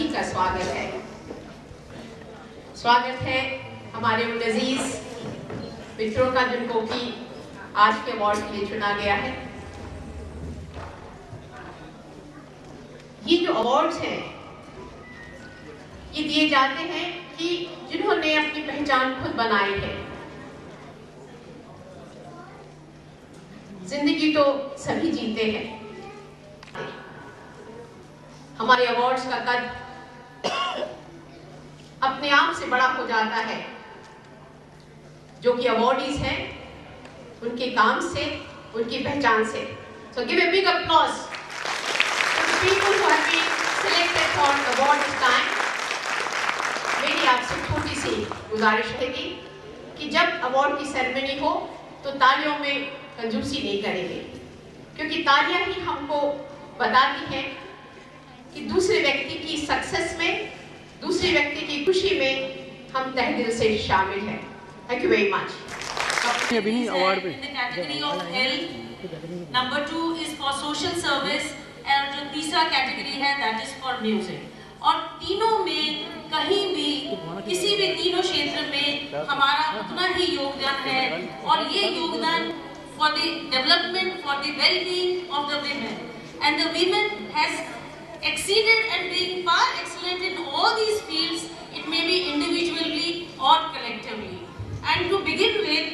सभी का स्वागत है। स्वागत है हमारे उन अजीज मित्रों का जिनको कि आज के अवार्ड के लिए चुना गया है। ये जो अवार्ड्स हैं ये दिए जाते हैं कि जिन्होंने अपनी पहचान खुद बनाई है। जिंदगी तो सभी जीते हैं। हमारे अवार्ड्स का कद अपने आप से बड़ा हो जाता है। जो कि अवार्डीज हैं उनके काम से, उनकी पहचान से। So give a big applause to the people who have been selected for award this time. मेरी आपसे छोटी सी गुजारिश रहेगी कि जब अवार्ड की सेरेमनी हो तो तालियों में कंजूसी नहीं करेंगे, क्योंकि तालियां ही हमको बताती हैं कि दूसरे व्यक्ति की सक्सेस में, दूसरे व्यक्ति की खुशी में हम तहे दिल से शामिल हैं। Thank you very much. In the category of health, number 2 is for social service, और जो तीसरा कैटेगरी है that is for music. और तीनों में कहीं भी किसी भी तीनों क्षेत्र में हमारा उतना ही योगदान है, और ये योगदान for the development, for the well-being of the women, and the women has exceeded and being far excellent in all these fields, it may be individually or collectively. And to begin with,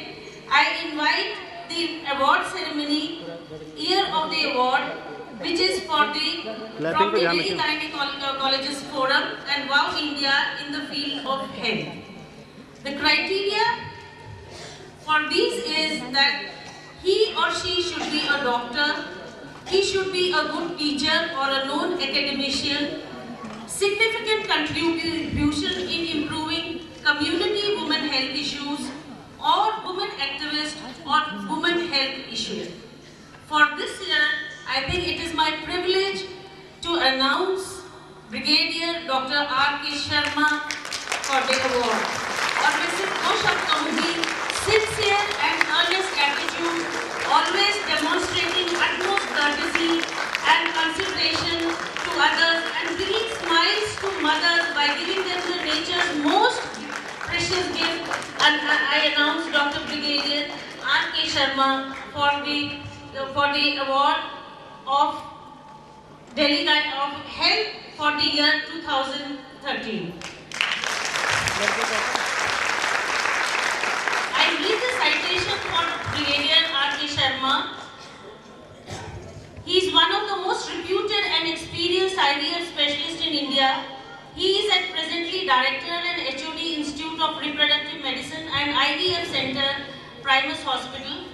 I invite the award ceremony, year of the award, which is for the from the Delhi Gynae Colleges Forum and Wow India in the field of health. The criteria for these is that he or she should be a doctor, he should be a good teacher or a known academician, significant contribution in improving community women health issues, or women activist or women health issues. For this year, I think it is my privilege to announce Brigadier Dr. R.K. Sharma for the award. और मैं सिर्फ दो शब्द कहूँगी: sincere and earnest attitude, always demonstrating utmost courtesy and consideration to others, and bringing smiles to mothers by giving them the nature's most precious gift. And I announce Dr. Brigadier R.K. Sharma for the award of Delhi of Health for the year 2013. I read the citation for Brigadier R.K. Sharma. He is one of the most reputed and experienced IVF specialists in India. He is at presently Director and HOD Institute of Reproductive Medicine and IVF Center, Primus Hospital.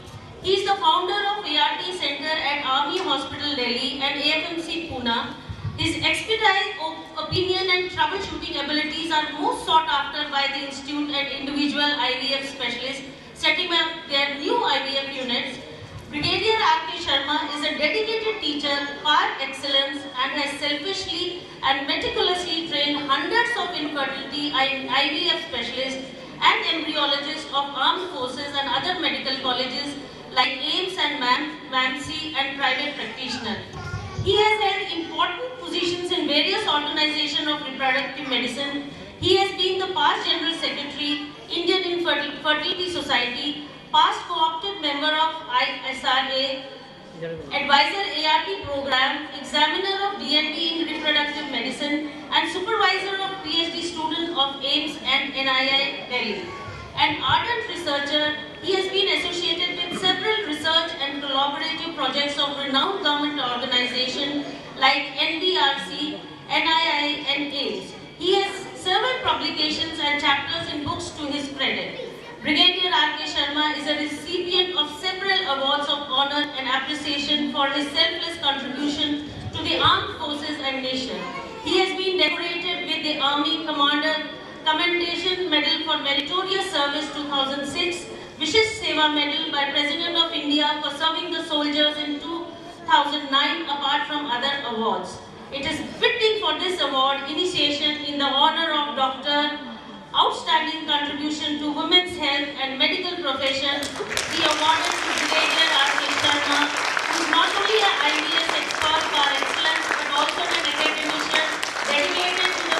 He is the founder of ART Center at Army Hospital, Delhi and AFMC, Pune. His expertise, opinion and troubleshooting abilities are most sought after by the institute and individual IVF specialists setting up their new IVF units. Brigadier R.K. Sharma is a dedicated teacher par excellence and has selfishly and meticulously trained hundreds of infertility IVF specialists and embryologists of armed forces and other medical colleges like AIMS and MAMC and private practitioners. He has held important positions in various organizations of reproductive medicine. He has been the past General Secretary, Indian Infertility Society, past co-opted member of ISRA, advisor ART program, examiner of DND in reproductive medicine, and supervisor of PhD students of AIMS and NII Delhi. An ardent researcher, he has been associated with several research and collaborative projects of renowned government organizations like NDRC, NII and AIMS. He has several publications and chapters in books to his credit. Brigadier R.K. Sharma is a recipient of several awards of honor and appreciation for his selfless contribution to the armed forces and nation. He has been decorated with the Army Commander Commendation Medal for Meritorious Service 2006, Vishish Seva Medal by President of India for serving the soldiers in 2009, apart from other awards. It is fitting for this award initiation in the honor of Dr. Outstanding contribution to women's health and medical profession, be awarded to Brigadier R.K. Sharma, who is not only an IVF expert par excellence but also an academician dedicated to the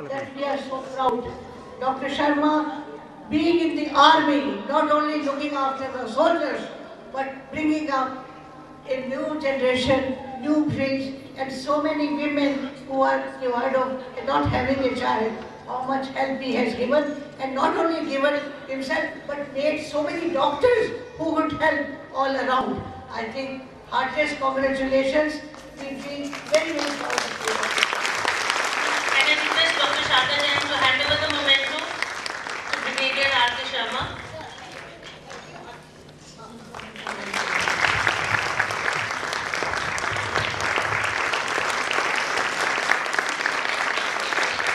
that we are so proud. Dr. Sharma being in the army, not only looking after the soldiers, but bringing up a new generation, new breeds, and so many women who are tired of not having a child, how much help he has given, and not only given himself, but made so many doctors who would help all around. I think heartiest congratulations. We feel very, very proud of you. And I request Dr. Sharda Jain to hand over the memento to Brigadier R.K. Sharma.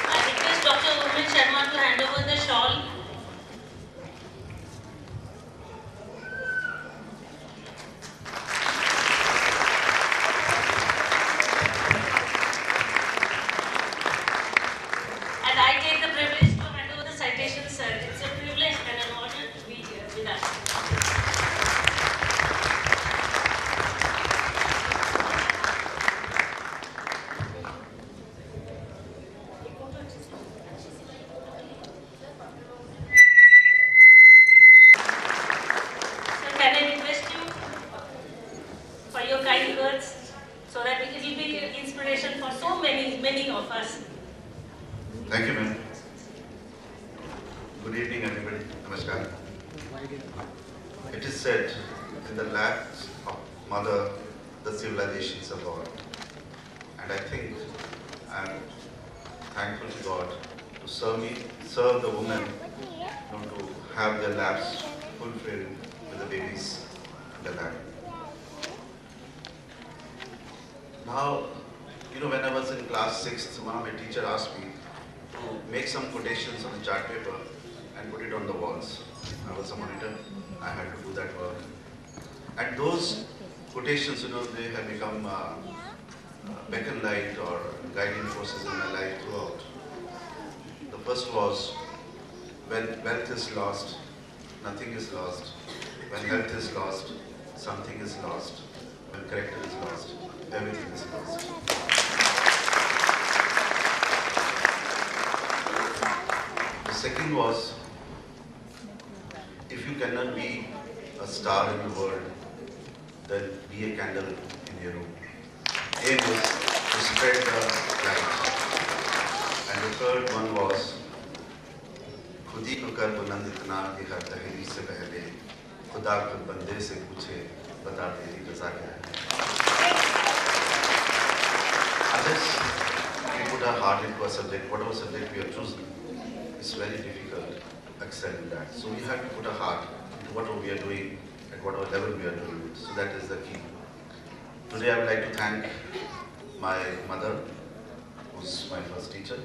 I request Dr. Urmil Sharma to hand over the shawl. And I take the privilege to hand over the citation, sir. It's a privilege and an honor to be here with us. So can I request you for your kind words so that it will be an inspiration for so many of us. Thank you, ma'am. Good evening, everybody. Namaskar. It is said, in the laps of mother, the civilizations are born. And I think I am thankful to God to serve the women, to have their laps fulfilled with the babies in the lap. Now, when I was in class 6th, one of my teachers asked me to make some quotations on the chart paper and put it on the walls. I was a monitor, I had to do that work. And those quotations, they have become beacon light or guiding forces in my life throughout. The first was, when wealth is lost, nothing is lost. When health is lost, something is lost. When character is lost, everything is lost. The second was, if you cannot be a star in the world, then be a candle in your room. Aim is to spread the light. And the third one was, खुदी को कर बुलंद इतना कि हर तहरीर से पहले खुदा खुद बंदे से पूछे बता तेरी रज़ा क्या है. Unless we put our heart into a subject, whatever subject we are choosing, it's very difficult to excel in that. So we have to put our heart into whatever we are doing, at whatever level we are doing it. So that is the key. Today I would like to thank my mother, who's my first teacher,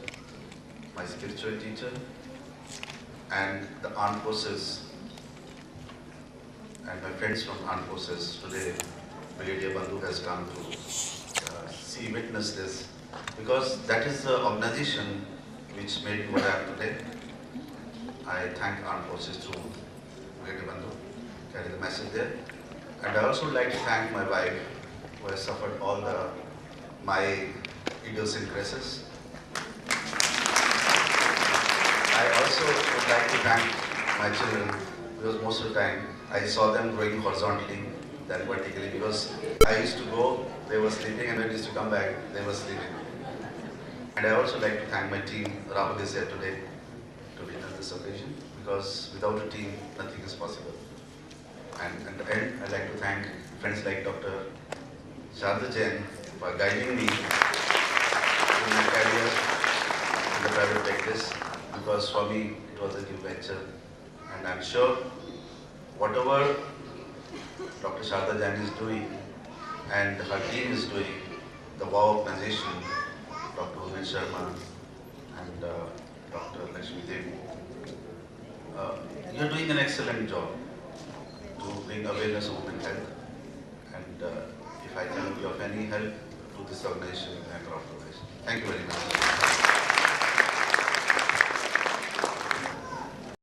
my spiritual teacher, and the armed forces, and my friends from armed forces. Today, Brigadier Bandhu has come to witness this, because that is the organization which made me what I am today. I thank armed forces to Brigadier Bandhu, carry the message there. And I also like to thank my wife, who has suffered all my idiosyncrasies. I also would like to thank my children, because most of the time I saw them growing horizontally than vertically, because I used to go, they were sleeping, and when I used to come back, they were sleeping. And I also like to thank my team. Rahul is here today to witness this occasion, because without a team, nothing is possible. And at the end, I'd like to thank friends like Dr. Sharda Jain for guiding me in my career in the private practice, because for me, it was a new venture. And I'm sure whatever Dr. Sharda Jain is doing and her team is doing, the WOW organization, Dr. Urmil Sharma and Dr. Lakshmi Devi, you're doing an excellent job to bring awareness of women's health. And if I can be of any help to this organization, I'm proud of it. Thank you very much.